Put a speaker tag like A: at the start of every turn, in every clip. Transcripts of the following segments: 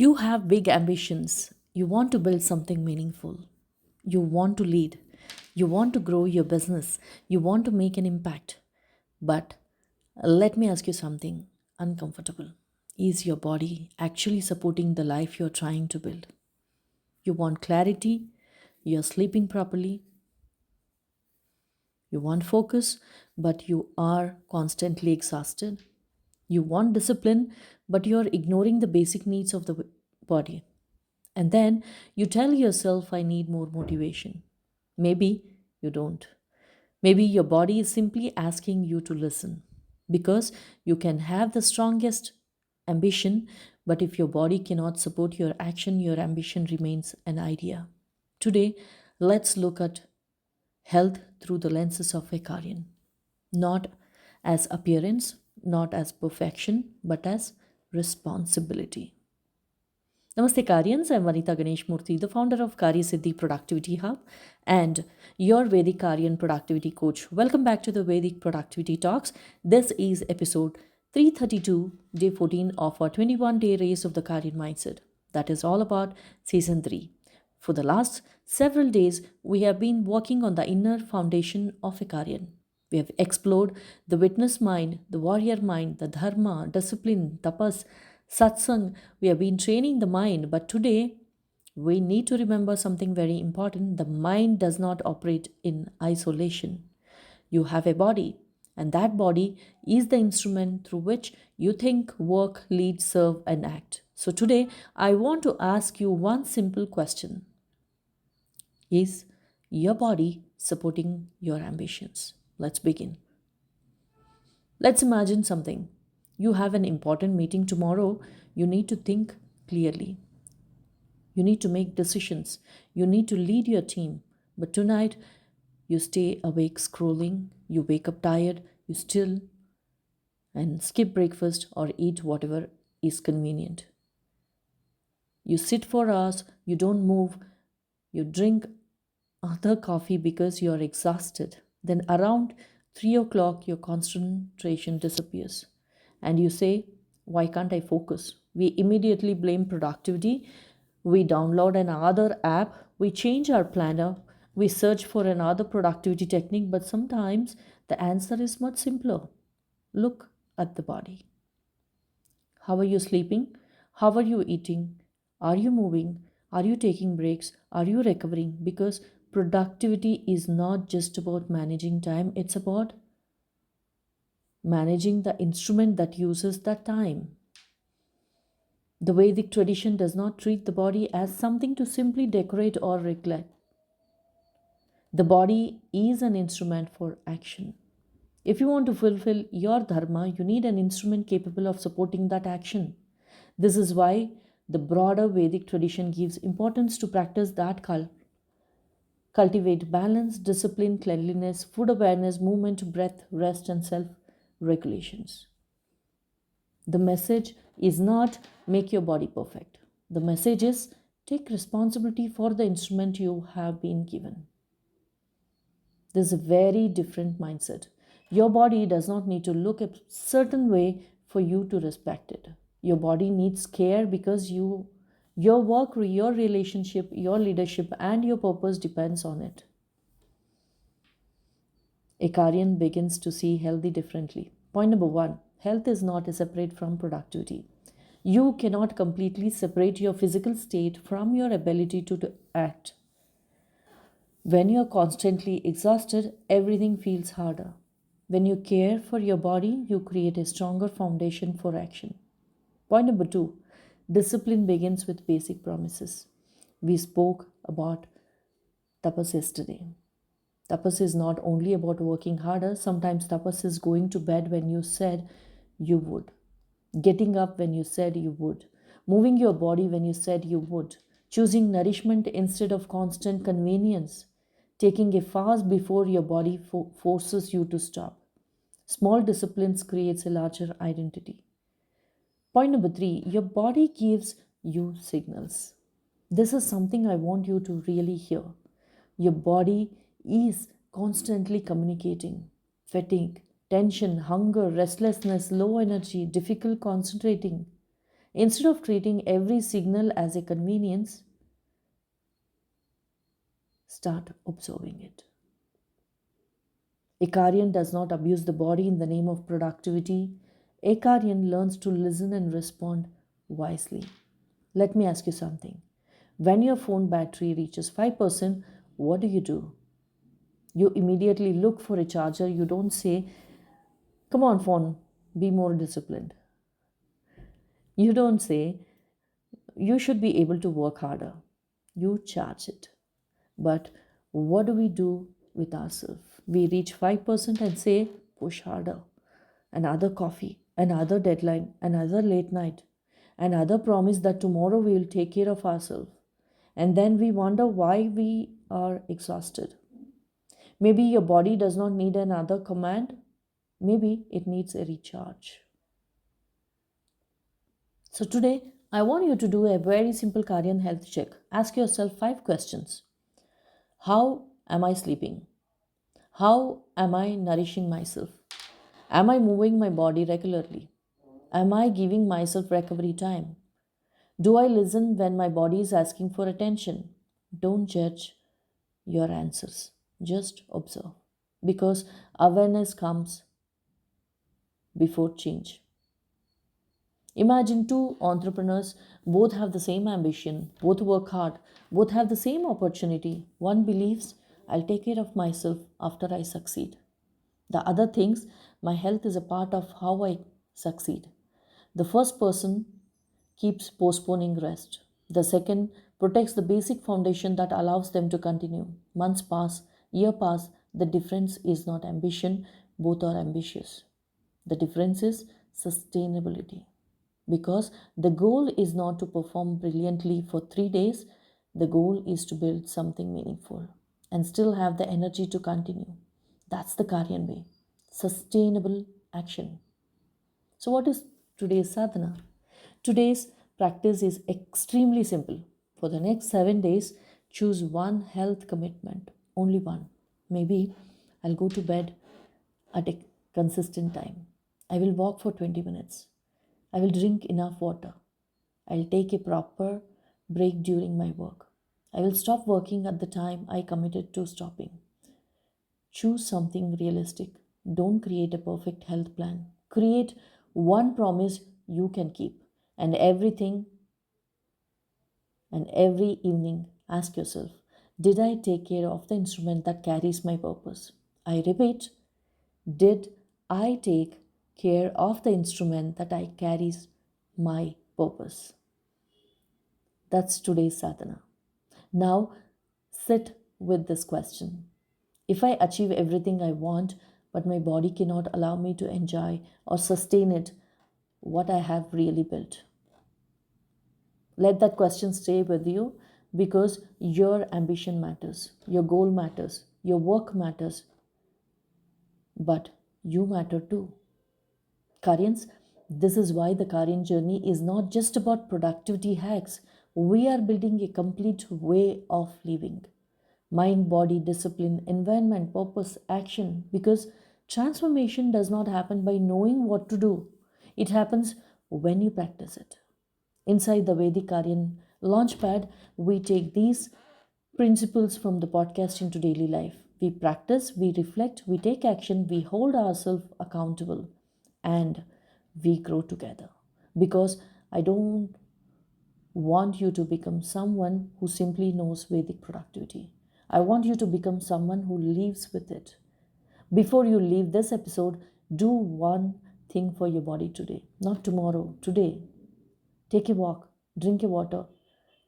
A: You have big ambitions. You want to build something meaningful. You want to lead. You want to grow your business. You want to make an impact. But let me ask you something uncomfortable. Is your body actually supporting the life you're trying to build? You want clarity. You're sleeping properly. You want focus, but you are constantly exhausted. You want discipline, but you're ignoring the basic needs of the body. And then you tell yourself, I need more motivation. Maybe you don't. Maybe your body is simply asking you to listen because you can have the strongest ambition, but if your body cannot support your action, your ambition remains an idea. Today, let's look at health through the lenses of a Karyan, not as appearance, not as perfection, but as responsibility. Namaste Karyans, I'm Vanitha Ganeshmurthy, the founder of Karyasiddi Productivity Hub and your Vedic Karyan Productivity Coach. Welcome back to the Vedic Productivity Talks. This is episode 332, day 14 of our 21-day race of the Karyan Mindset. That is all about season 3. For the last several days, we have been working on the inner foundation of a Karyan. We have explored the witness mind, the warrior mind, the dharma, discipline, tapas, satsang. We have been training the mind, but today we need to remember something very important. The mind does not operate in isolation. You have a body, and that body is the instrument through which you think, work, lead, serve, and act. So today, I want to ask you one simple question. Is your body supporting your ambitions? Let's begin. Let's imagine something. You have an important meeting tomorrow. You need to think clearly. You need to make decisions. You need to lead your team. But tonight, you stay awake scrolling. You wake up tired. You still and skip breakfast or eat whatever is convenient. You sit for hours. You don't move. You drink other coffee because you're exhausted. Then around 3 o'clock, your concentration disappears. And you say, why can't I focus? We immediately blame productivity. We download another app. We change our planner. We search for another productivity technique. But sometimes the answer is much simpler. Look at the body. How are you sleeping? How are you eating? Are you moving? Are you taking breaks? Are you recovering? Because productivity is not just about managing time, it's about managing the instrument that uses that time. The Vedic tradition does not treat the body as something to simply decorate or neglect. The body is an instrument for action. If you want to fulfill your dharma, you need an instrument capable of supporting that action. This is why the broader Vedic tradition gives importance to practice that cultivate balance, discipline, cleanliness, food awareness, movement, breath, rest, and self regulations. The message is not make your body perfect. The message is take responsibility for the instrument you have been given. This is a very different mindset. Your body does not need to look a certain way for you to respect it. Your body needs care because your work, your relationship, your leadership, and your purpose depends on it. A Karyan begins to see healthy differently. Point number one, health is not separate from productivity. You cannot completely separate your physical state from your ability to act. When you're constantly exhausted, everything feels harder. When you care for your body, you create a stronger foundation for action. Point number two, discipline begins with basic promises. We spoke about tapas yesterday. Tapas is not only about working harder, sometimes tapas is going to bed when you said you would, getting up when you said you would, moving your body when you said you would, choosing nourishment instead of constant convenience, taking a fast before your body forces you to stop. Small disciplines creates a larger identity. Point number three, your body gives you signals. This is something I want you to really hear. Your body is constantly communicating. Fatigue, tension, hunger, restlessness, low energy, difficult concentrating. Instead of treating every signal as a convenience, start observing it. A Karyan does not abuse the body in the name of productivity. A Karyan learns to listen and respond wisely. Let me ask you something. When your phone battery reaches 5%, what do? You immediately look for a charger. You don't say, "Come on, phone, be more disciplined." You don't say, "You should be able to work harder." You charge it. But what do we do with ourselves? We reach 5% and say, "Push harder." Another coffee, another deadline, another late night, another promise that tomorrow we will take care of ourselves. And then we wonder why we are exhausted. Maybe your body does not need another command. Maybe it needs a recharge. So today, I want you to do a very simple Karyan health check. Ask yourself 5 questions. How am I sleeping? How am I nourishing myself? Am I moving my body regularly? Am I giving myself recovery time? Do I listen when my body is asking for attention? Don't judge your answers. Just observe. Because awareness comes before change. Imagine two entrepreneurs, both have the same ambition, both work hard, both have the same opportunity. One believes, "I'll take care of myself after I succeed." The other thinks, "My health is a part of how I succeed." The first person keeps postponing rest. The second protects the basic foundation that allows them to continue. Months pass, year pass, the difference is not ambition, both are ambitious. The difference is sustainability. Because the goal is not to perform brilliantly for 3 days, the goal is to build something meaningful and still have the energy to continue. That's the Karyan way. Sustainable action. So, what is today's sadhana? Today's practice is extremely simple. For the next 7 days, choose one health commitment, only one. Maybe I'll go to bed at a consistent time. I will walk for 20 minutes. I will drink enough water. I'll take a proper break during my work. I will stop working at the time I committed to stopping. Choose something realistic. Don't create a perfect health plan. Create one promise you can keep. And every evening, ask yourself, did I take care of the instrument that carries my purpose? I repeat, did I take care of the instrument that I carries my purpose? That's today's sadhana. Now, sit with this question. If I achieve everything I want, but my body cannot allow me to enjoy or sustain it, what I have really built? Let that question stay with you because your ambition matters, your goal matters, your work matters, but you matter too. Karyans, this is why the Karyan journey is not just about productivity hacks. We are building a complete way of living. Mind, body, discipline, environment, purpose, action. Because transformation does not happen by knowing what to do, it happens when you practice it. Inside the Vedic Karyan Launchpad, we take these principles from the podcast into daily life. We practice, we reflect, we take action, we hold ourselves accountable, and we grow together. Because I don't want you to become someone who simply knows Vedic productivity. I want you to become someone who lives with it. Before you leave this episode, do one thing for your body today, not tomorrow, today. Take a walk, drink a water,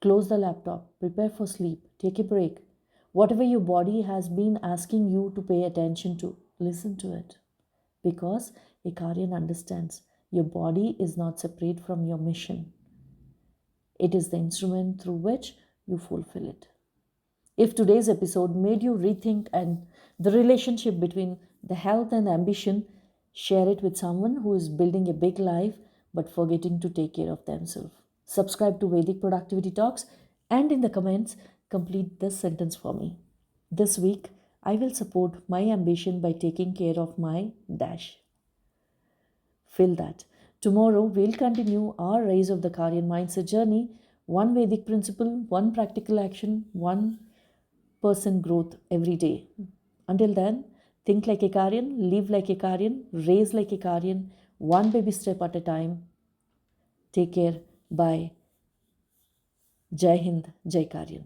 A: close the laptop, prepare for sleep, take a break. Whatever your body has been asking you to pay attention to, listen to it. Because a Karyan understands your body is not separate from your mission. It is the instrument through which you fulfill it. If today's episode made you rethink and the relationship between the health and ambition, share it with someone who is building a big life but forgetting to take care of themselves. Subscribe to Vedic Productivity Talks and in the comments, complete this sentence for me. This week, I will support my ambition by taking care of my dash. Fill that. Tomorrow, we'll continue our Rise of the Karyan Mindset journey, one Vedic principle, one practical action, one person growth every day. Until then, think like a Karyan, live like a Karyan, raise like a Karyan, one baby step at a time. Take care. Bye. Jai Hind, Jai Karyan.